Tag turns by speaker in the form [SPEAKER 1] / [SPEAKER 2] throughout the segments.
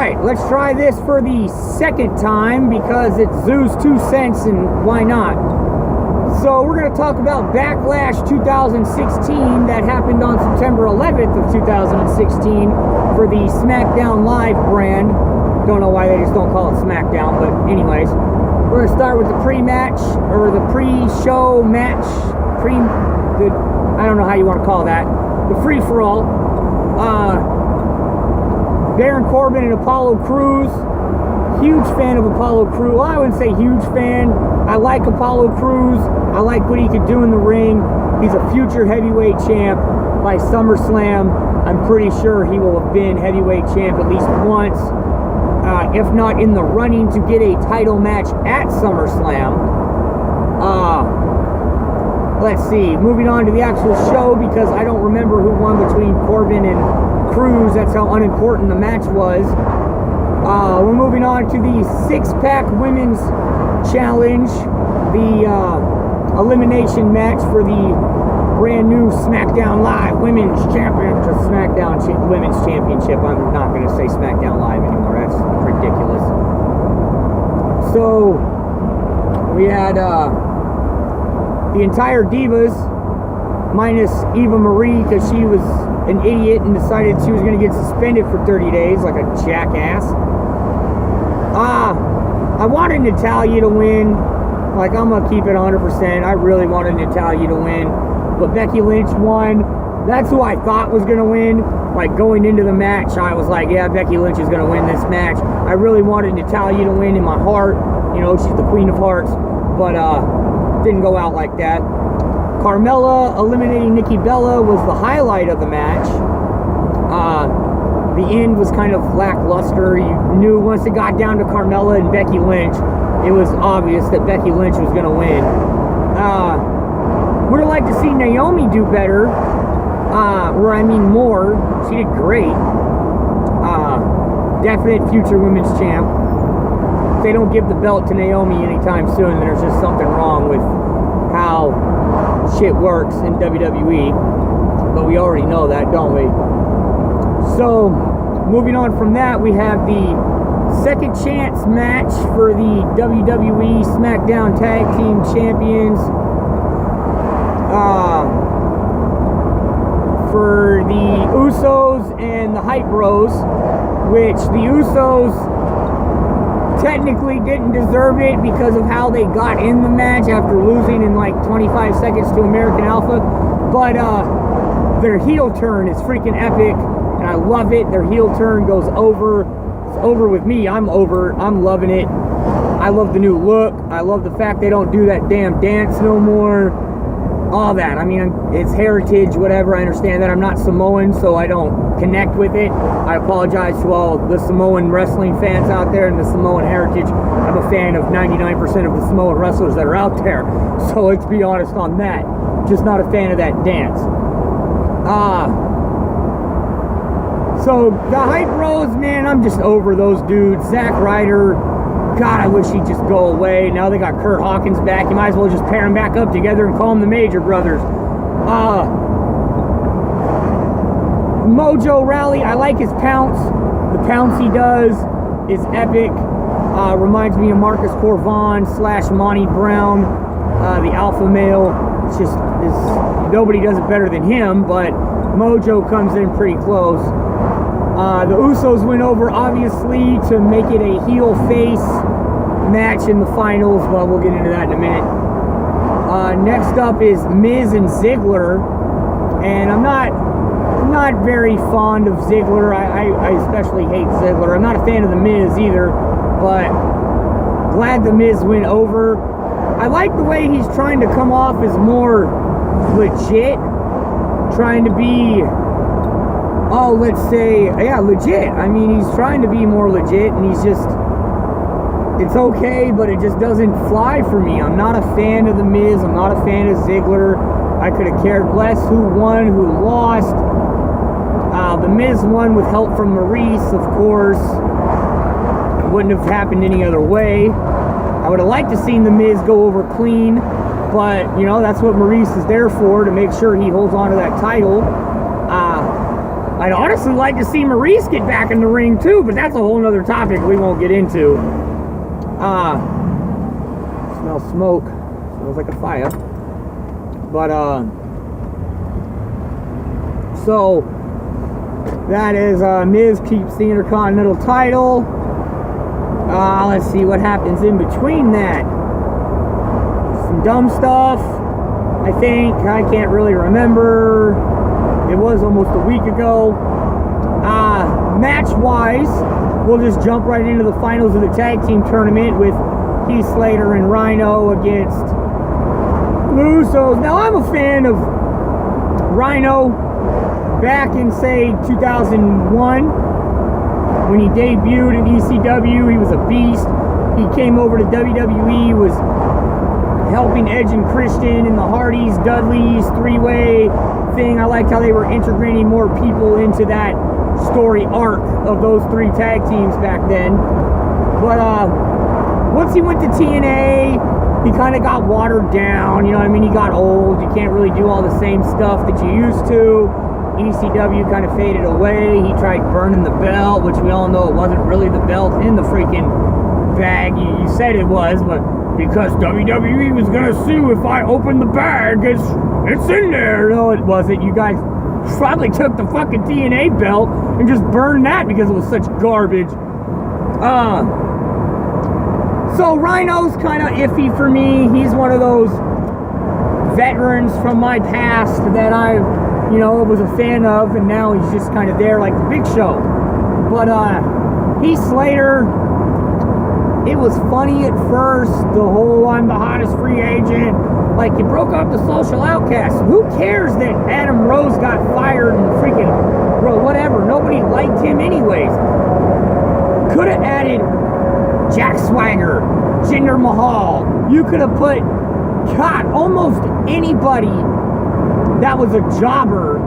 [SPEAKER 1] Alright, let's try this for the second time because it's Zoo's 2 cents and why not? So we're going to talk about Backlash 2016 that happened on September 11th of 2016 for the SmackDown Live brand. Don't know why they just don't call it SmackDown, but anyways. We're going to start with the pre-match, or the pre-show match, I don't know how you want to call that, the free-for-all. Baron Corbin and Apollo Crews. Huge fan of Apollo Crews. Well, I wouldn't say huge fan. I like Apollo Crews. I like what he could do in the ring. He's a future heavyweight champ. By SummerSlam, I'm pretty sure he will have been heavyweight champ at least once. If not in the running to get a title match at SummerSlam. Let's see. Moving on to the actual show because I don't remember who won between Corbin and Crews. That's how unimportant the match was. We're moving on to the 6-pack women's challenge, the elimination match for the brand new SmackDown Live Women's Championship, SmackDown Women's Championship. I'm not going to say SmackDown Live anymore. That's ridiculous. So we had the entire Divas minus Eva Marie because she was an idiot and decided she was going to get suspended for 30 days like a jackass. I wanted Natalya to win. Like, I'm going to keep it 100%. I really wanted Natalya to win. But Becky Lynch won. That's who I thought was going to win. Like, going into the match, I was like, yeah, Becky Lynch is going to win this match. I really wanted Natalya to win in my heart. You know, she's the Queen of Hearts. But, didn't go out like that. Carmella eliminating Nikki Bella was the highlight of the match. The end was kind of lackluster. You knew once it got down to Carmella and Becky Lynch, it was obvious that Becky Lynch was going to win. Would have liked to see Naomi do better. More. She did great. Definite future women's champ. If they don't give the belt to Naomi anytime soon, there's just something wrong with how shit works in WWE. But we already know that, don't we? So, moving on from that, we have the second chance match for the WWE SmackDown Tag Team Champions. For the Usos and the Hype Bros, which the Usos technically didn't deserve it because of how they got in the match after losing in like 25 seconds to American Alpha. But their heel turn is freaking epic, and I love it. Their heel turn goes over. It's over with me. I'm over. I'm loving it. I love the new look. I love the fact they don't do that damn dance no more. All that. I mean, it's heritage, whatever. I understand that. I'm not Samoan, so I don't connect with it. I apologize to all the Samoan wrestling fans out there and the Samoan heritage. I'm a fan of 99% of the Samoan wrestlers that are out there. So let's be honest on that. Just not a fan of that dance. So the Hype Bros, man, I'm just over those dudes. Zack Ryder, God, I wish he'd just go away. Now they got Kurt Hawkins back. You might as well just pair them back up together and call them the Major Brothers. Mojo Rally, I like his pounce. The pounce he does is epic. Reminds me of Marcus Corvon / Monty Brown, the alpha male. It's just, nobody does it better than him, but Mojo comes in pretty close. The Usos went over, obviously, to make it a heel-face match in the finals. Well, we'll get into that in a minute. Next up is Miz and Ziggler, and I'm not very fond of Ziggler. I especially hate Ziggler. I'm not a fan of the Miz either, but glad the Miz went over. I like the way he's trying to come off as more legit, trying to be, let's say, yeah, legit. I mean, he's trying to be more legit, and he's just, it's okay, but it just doesn't fly for me. I'm not a fan of The Miz. I'm not a fan of Ziggler. I could have cared less who won, who lost. The Miz won with help from Maurice, of course. It wouldn't have happened any other way. I would have liked to seen The Miz go over clean, but, you know, that's what Maurice is there for, to make sure he holds on to that title. I'd honestly like to see Maurice get back in the ring too, but that's a whole nother topic we won't get into. Smell smoke. Smells like a fire. But so that is Miz keeps the Intercontinental title. Let's see what happens in between that. Some dumb stuff, I think. I can't really remember. It was almost a week ago. Match-wise, we'll just jump right into the finals of the tag team tournament with Heath Slater and Rhino against the Usos. Now, I'm a fan of Rhino back in, say, 2001. When he debuted in ECW, he was a beast. He came over to WWE, was helping Edge and Christian and the Hardys, Dudleys, three-way thing. I liked how they were integrating more people into that story arc of those three tag teams back then. But once he went to TNA, he kind of got watered down. You know what I mean? He got old. You can't really do all the same stuff that you used to. ECW kind of faded away. He tried burning the belt, which we all know it wasn't really the belt in the freaking bag. You said it was, but because WWE was gonna sue if I opened the bag, it's in there. No, it wasn't. You guys probably took the fucking TNA belt and just burned that because it was such garbage. So Rhino's kind of iffy for me. He's one of those veterans from my past that I was a fan of, and now he's just kind of there like the Big Show. But Heath Slater, it was funny at first, the whole I'm the hottest free agent. Like, you broke up the Social Outcasts. Who cares that Adam Rose got fired and freaking, whatever. Nobody liked him anyways. Could have added Jack Swagger, Jinder Mahal. You could have put, God, almost anybody that was a jobber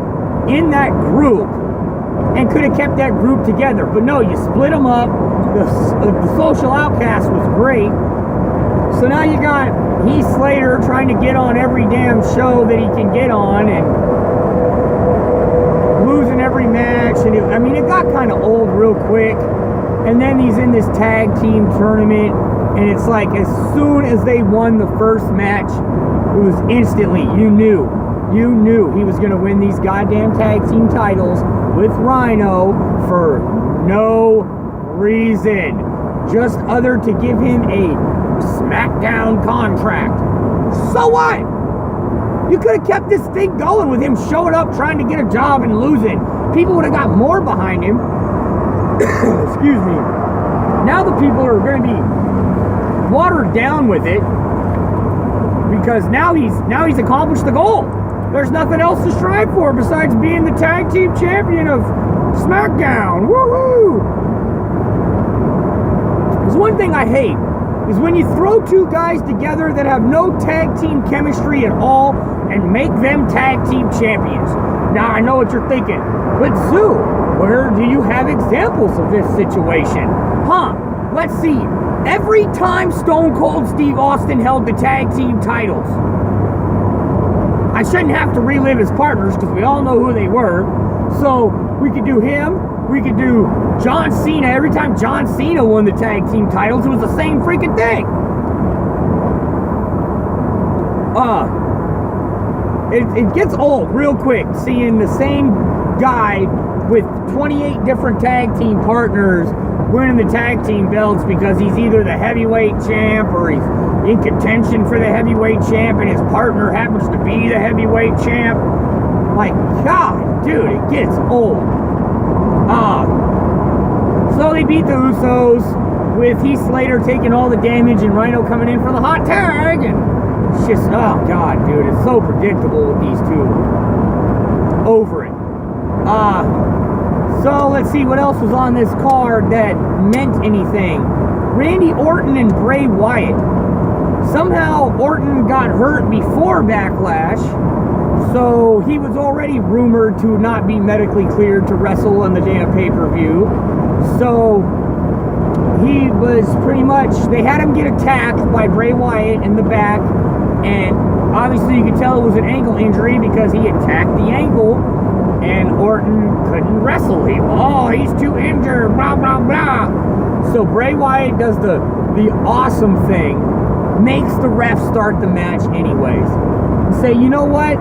[SPEAKER 1] in that group and could have kept that group together. But no, you split them up. The Social Outcast was great. So now you got Heath Slater trying to get on every damn show that he can get on and losing every match. And it got kind of old real quick. And then he's in this tag team tournament, and it's like as soon as they won the first match, it was instantly, you knew he was going to win these goddamn tag team titles with Rhino for no reason. Just other to give him a SmackDown contract. So what? You could have kept this thing going with him showing up, trying to get a job and losing. People would have got more behind him. Excuse me. Now the people are going to be watered down with it because now he's accomplished the goal. There's nothing else to strive for besides being the tag team champion of SmackDown. Woohoo! There's one thing I hate is when you throw two guys together that have no tag team chemistry at all and make them tag team champions. Now I know what you're thinking, but Zoo, where do you have examples of this situation? Let's see. Every time Stone Cold Steve Austin held the tag team titles, I shouldn't have to relive his partners because we all know who they were. So we could do him. We could do John Cena. Every time John Cena won the tag team titles, it was the same freaking thing. It gets old real quick seeing the same guy with 28 different tag team partners winning the tag team belts because he's either the heavyweight champ or he's in contention for the heavyweight champ and his partner happens to be the heavyweight champ. Like, God, dude, it gets old. So they beat the Usos with Heath Slater taking all the damage and Rhino coming in for the hot tag, and it's just, oh God, dude, it's so predictable with these two. Over it. So let's see what else was on this card that meant anything. Randy Orton and Bray Wyatt. Somehow Orton got hurt before Backlash, so he was already rumored to not be medically cleared to wrestle on the damn pay-per-view. So he was pretty much, they had him get attacked by Bray Wyatt in the back, and obviously you could tell it was an ankle injury because he attacked the ankle. and Orton couldn't wrestle him. Oh, he's too injured, blah, blah, blah. So Bray Wyatt does the awesome thing, makes the ref start the match anyways. And say, you know what?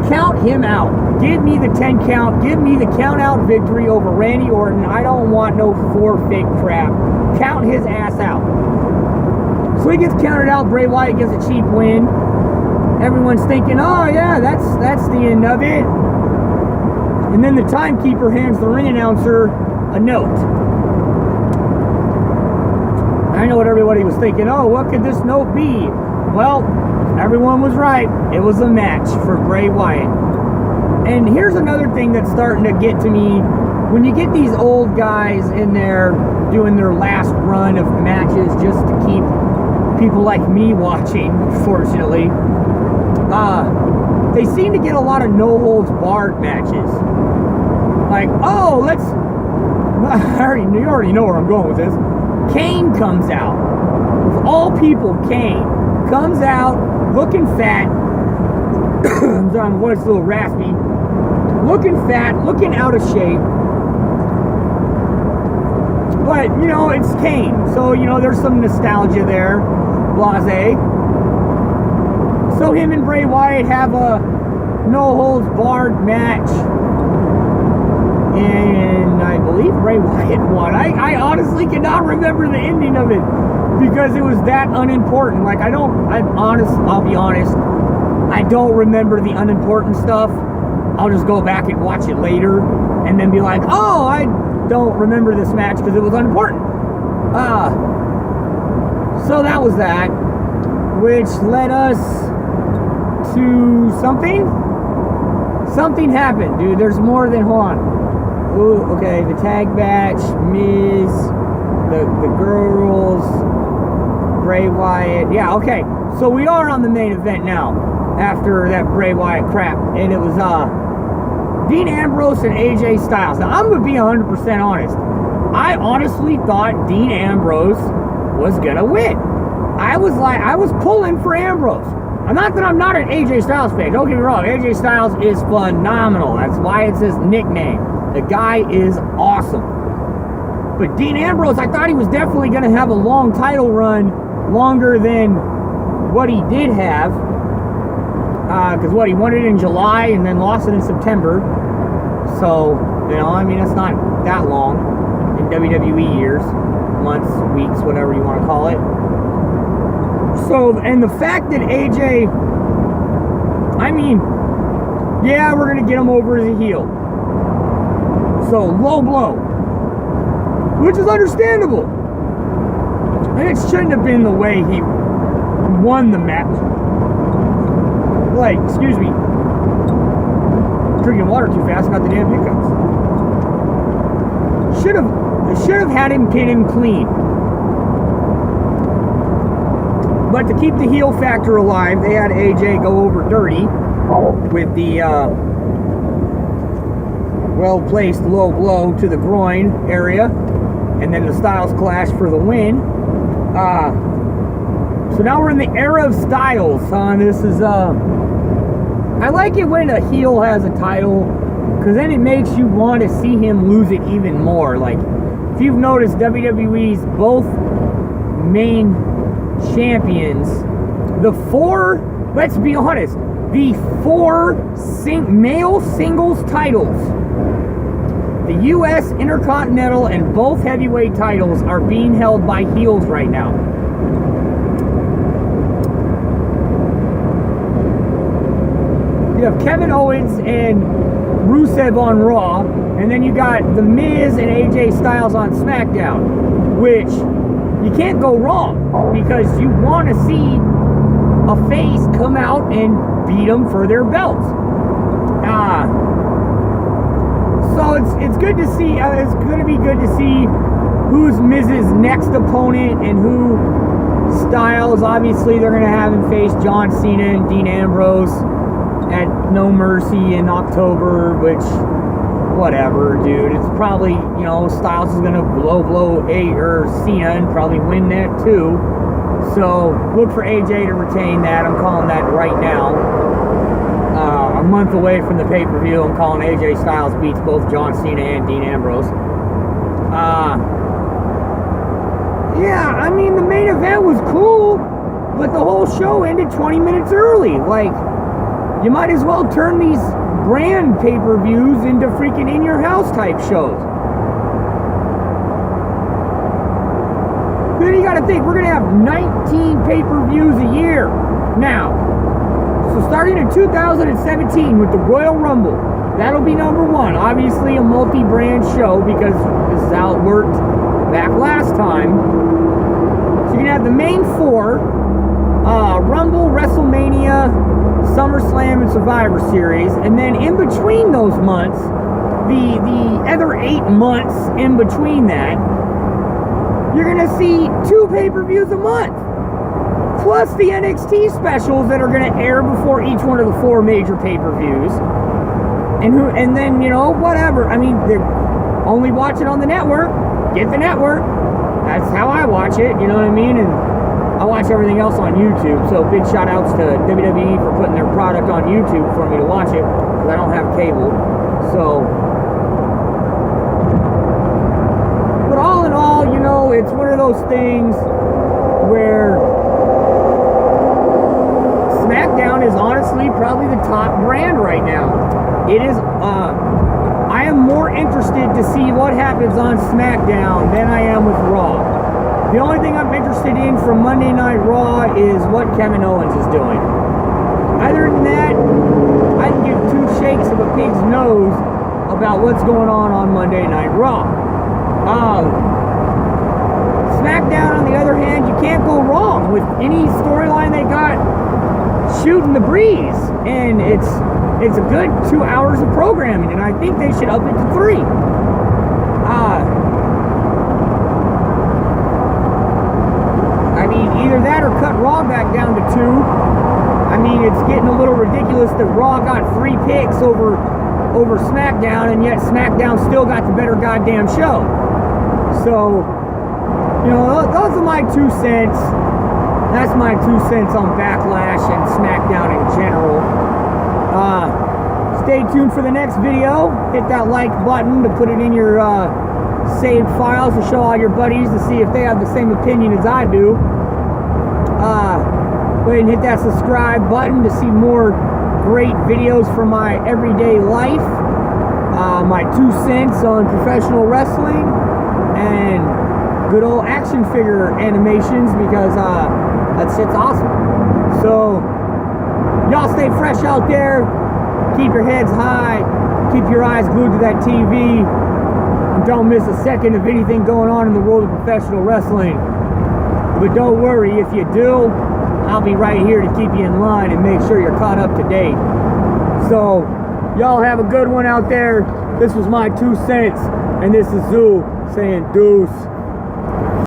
[SPEAKER 1] Count him out. Give me the 10 count. Give me the count out victory over Randy Orton. I don't want no forfeit crap. Count his ass out. So he gets counted out. Bray Wyatt gets a cheap win. Everyone's thinking, oh yeah, that's the end of it. And then the timekeeper hands the ring announcer a note. I know what everybody was thinking. Oh, what could this note be? Well, everyone was right. It was a match for Bray Wyatt. And here's another thing that's starting to get to me. When you get these old guys in there doing their last run of matches just to keep people like me watching, fortunately, they seem to get a lot of no-holds-barred matches. Like, oh, you already know where I'm going with this. Kane comes out. Of all people, Kane comes out looking fat. I'm sorry, my voice is a little raspy. Looking fat, looking out of shape. But, you know, it's Kane. So, you know, there's some nostalgia there. Blase. So him and Bray Wyatt have a no-holds-barred match. And I believe Bray Wyatt won. I honestly cannot remember the ending of it because it was that unimportant. Like, I'll be honest, I don't remember the unimportant stuff. I'll just go back and watch it later and then be like, oh, I don't remember this match because it was unimportant. So that was that, which led us to something. Something happened, dude. There's more than, hold on. Ooh, okay, the tag match, Miz, the girls, Bray Wyatt. Yeah, okay. So we are on the main event now after that Bray Wyatt crap. And it was Dean Ambrose and AJ Styles. Now, I'm going to be 100% honest. I honestly thought Dean Ambrose was going to win. I was pulling for Ambrose. Not that I'm not an AJ Styles fan. Don't get me wrong. AJ Styles is phenomenal. That's why it's his nickname. The guy is awesome. But Dean Ambrose, I thought he was definitely going to have a long title run, longer than what he did have. Because he won it in July and then lost it in September. So, you know, I mean, it's not that long in WWE years. Months, weeks, whatever you want to call it. So, and the fact that AJ, I mean, yeah, we're going to get him over as a heel. So, low blow. Which is understandable. And it shouldn't have been the way he won the match. Like, excuse me. Drinking water too fast, got the damn hiccups. Should have had him pin him clean. But to keep the heel factor alive, they had AJ go over dirty with the well-placed low blow to the groin area, and then the Styles Clash for the win. So now we're in the era of Styles. This is I like it when a heel has a title, because then it makes you want to see him lose it even more. Like, if you've noticed, WWE's both main champions, let's be honest, the four male singles titles, the U.S. Intercontinental and both heavyweight titles, are being held by heels right now. You have Kevin Owens and Rusev on Raw, and then you got The Miz and AJ Styles on SmackDown, which you can't go wrong, because you want to see a face come out and beat them for their belts. So it's good to see. It's going to be good to see who's Miz's next opponent and who Styles. Obviously, they're going to have him face John Cena and Dean Ambrose at No Mercy in October, which, whatever, dude. It's probably, you know, Styles is going to blow Cena and probably win that too. So look for AJ to retain that. I'm calling that right now. a month away from the pay-per-view. I'm calling AJ Styles beats both John Cena and Dean Ambrose. Yeah, I mean, the main event was cool, but the whole show ended 20 minutes early. Like, you might as well turn these brand pay-per-views into freaking in-your-house type shows. Then you gotta think, we're gonna have 19 pay-per-views a year now. So starting in 2017 with the Royal Rumble, that'll be number one. Obviously a multi-brand show because this is how it worked back last time. So you're gonna have the main four, Rumble, WrestleMania, SummerSlam, and Survivor Series, and then in between those months, the other 8 months in between that, you're gonna see 2 pay-per-views a month, plus the NXT specials that are gonna air before each one of the 4 major pay-per-views. And then, you know, whatever. I mean, they only watch it on the network. Get the network. That's how I watch it. You know what I mean? And I watch everything else on YouTube. So big shout outs to WWE for putting their product on YouTube for me to watch it, because I don't have cable. So, but all in all, you know, it's one of those things where SmackDown is honestly probably the top brand right now. It is, I am more interested to see what happens on SmackDown than I am with Raw. The only thing I'm interested in from Monday Night Raw is what Kevin Owens is doing. Other than that, I can give 2 shakes of a pig's nose about what's going on Monday Night Raw. SmackDown, on the other hand, you can't go wrong with any storyline they got shooting the breeze, and it's a good 2 hours of programming, and I think they should up it to 3. I mean, either that or cut Raw back down to 2. I mean, it's getting a little ridiculous that Raw got 3 picks over SmackDown, and yet SmackDown still got the better goddamn show. So, you know, those are my 2 cents. That's my 2 cents on Backlash and SmackDown in general. Stay tuned for the next video. Hit that like button to put it in your saved files to show all your buddies to see if they have the same opinion as I do. Go ahead and hit that subscribe button to see more great videos from my everyday life. My 2 cents on professional wrestling and good old action figure animations, because that shit's awesome. So y'all stay fresh out there. Keep your heads high. Keep your eyes glued to that TV. And don't miss a second of anything going on in the world of professional wrestling. But don't worry, if you do, I'll be right here to keep you in line and make sure you're caught up to date. So, y'all have a good one out there. This was my 2 cents. And this is Zoo saying deuce.